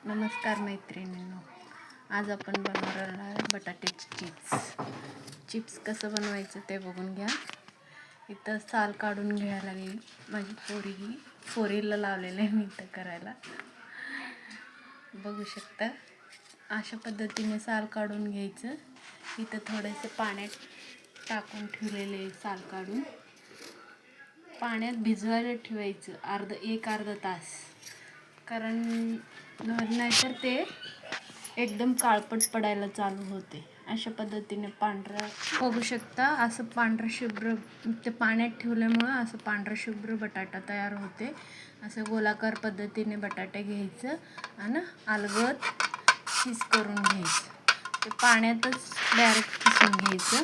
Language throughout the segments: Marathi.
नमस्कार मैत्रिणींनो, आज आपण बनवणार आहे बटाट्याचे चिप्स. कसं बनवायचं ते बघून घ्या. इथं साल काढून घ्यायला लागली माझी पोरगी. फोरीला लावलेलं आहे मी इथं करायला, बघू शकता. अशा पद्धतीने साल काढून घ्यायचं. इथं थोडेसे पाण्यात टाकून ठेवलेले साल काढून पाण्यात भिजवायला ठेवायचं एक अर्धा तास, कारण नाहीतर ते एकदम काळपट पडायला चालू होते. अशा पद्धतीने पांढरा बघू शकता, असं पांढरं शुभ्र ते पाण्यात ठेवल्यामुळं असं पांढरं शुभ्र बटाटा तयार होते. असं गोलाकार पद्धतीने बटाटे घ्यायचं आणि अलगद खीस करून घ्यायचं. ते पाण्यातच डायरेक्ट खिसून घ्यायचं.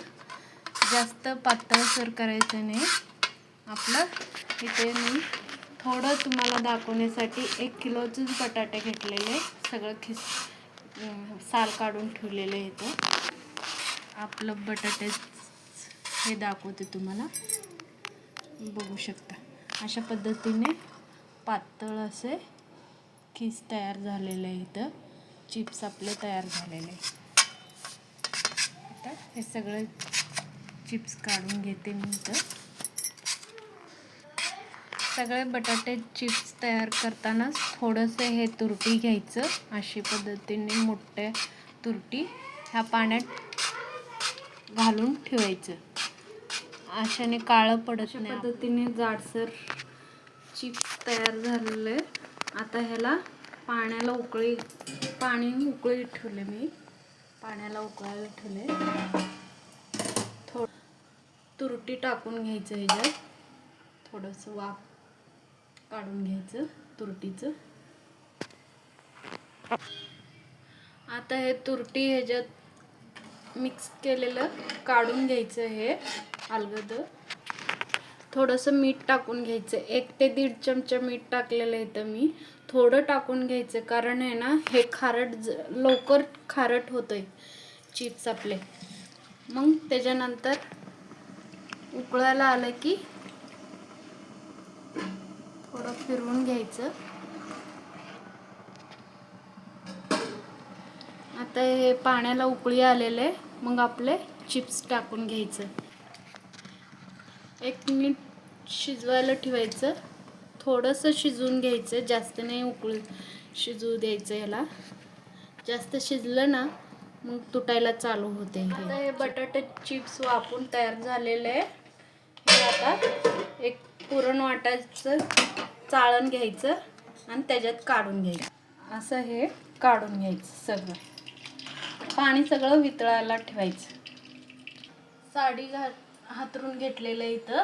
जास्त पातळसर करायचं नाही. आपलं इथे मी थोडं तुम्हाला दाखवण्यासाठी 1 किलोचेच बटाटे घेतलेले, सगळं साल काढून ठेवलेले इथं. आपलं बटाटे हे दाखवते तुम्हाला, बघू शकता. अशा पद्धतीने पातळ असे खीस तयार झालेले आहे. इथं चिप्स आपले तयार झालेले. आता हे सगळे चिप्स काढून घेते मी इथं. सगळे बटाटे चिप्स तयार करताना थोडंसं हे तुरटी घ्यायचं. अशी पद्धतीने मोठ्या तुरटी ह्या पाण्यात घालून ठेवायचं. अशाने काळं पडत नाही. पद्धतीने जाडसर चिप्स तयार झालेले. आता ह्याला पाणी उकळी ठेवले मी. पाण्याला उकळायला ठेवले. तुरटी टाकून घ्यायचं. ह्याच्यात थोडंसं वाफ काढून घ्यायचं तुरटीचं. आता हे तुरटी ह्याच्यात मिक्स केलेलं काढून घ्यायचं. हे अलगद थोडंसं मीठ टाकून घ्यायचं. 1 ते 1.5 चमचा मीठ टाकलेलं इथं मी. थोडं टाकून घ्यायचं, कारण आहे ना हे लवकर खारट होतंय चिप्स आपले. मग त्याच्यानंतर उकळायला आलं की थोडं फिरवून घ्यायचं. आता हे पाण्याला उकळी आलेले, मग आपले चिप्स टाकून घ्यायचं. 1 मिनिट शिजवायला ठेवायचं. थोडंसं शिजवून घ्यायचं, जास्त नाही शिजवू द्यायचं. ह्याला जास्त शिजलं ना मग तुटायला चालू होते. आता हे बटाटे चिप्स वाफून तयार झालेले आहे. आता एक पुरण वाटायचं चाळण घ्यायचं आणि त्याच्यात काढून घ्यायचं. असं हे काढून घ्यायचं. सगळं पाणी सगळं वितळायला ठेवायचं. साडी हातरून घेतलेलं इथं.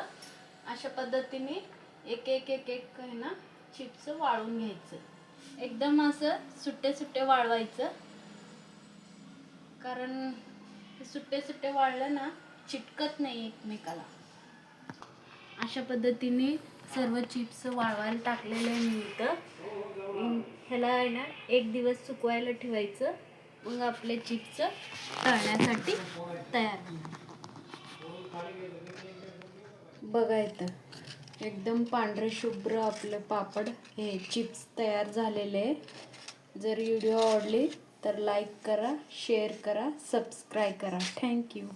अशा पद्धतीने एक आहे ना चिप्स वाळून घ्यायचं. एकदम असं सुट्टे वाळवायचं, कारण सुट्टे वाळलं ना चिटकत नाही एकमेकाला. अशा पद्धतीने सर्व चिप्स वाळवायला टाकलेले आहे मी इथं. ह्याला आहे ना 1 दिवस सुकवायला ठेवायचं. मग आपले चिप्स तळण्यासाठी तयार. बघा इथं एकदम पांढरे शुभ्र आपलं पापड हे चिप्स तयार झालेले आहे. जर व्हिडिओ आवडली तर लाईक करा, शेअर करा, सबस्क्राईब करा. थँक्यू.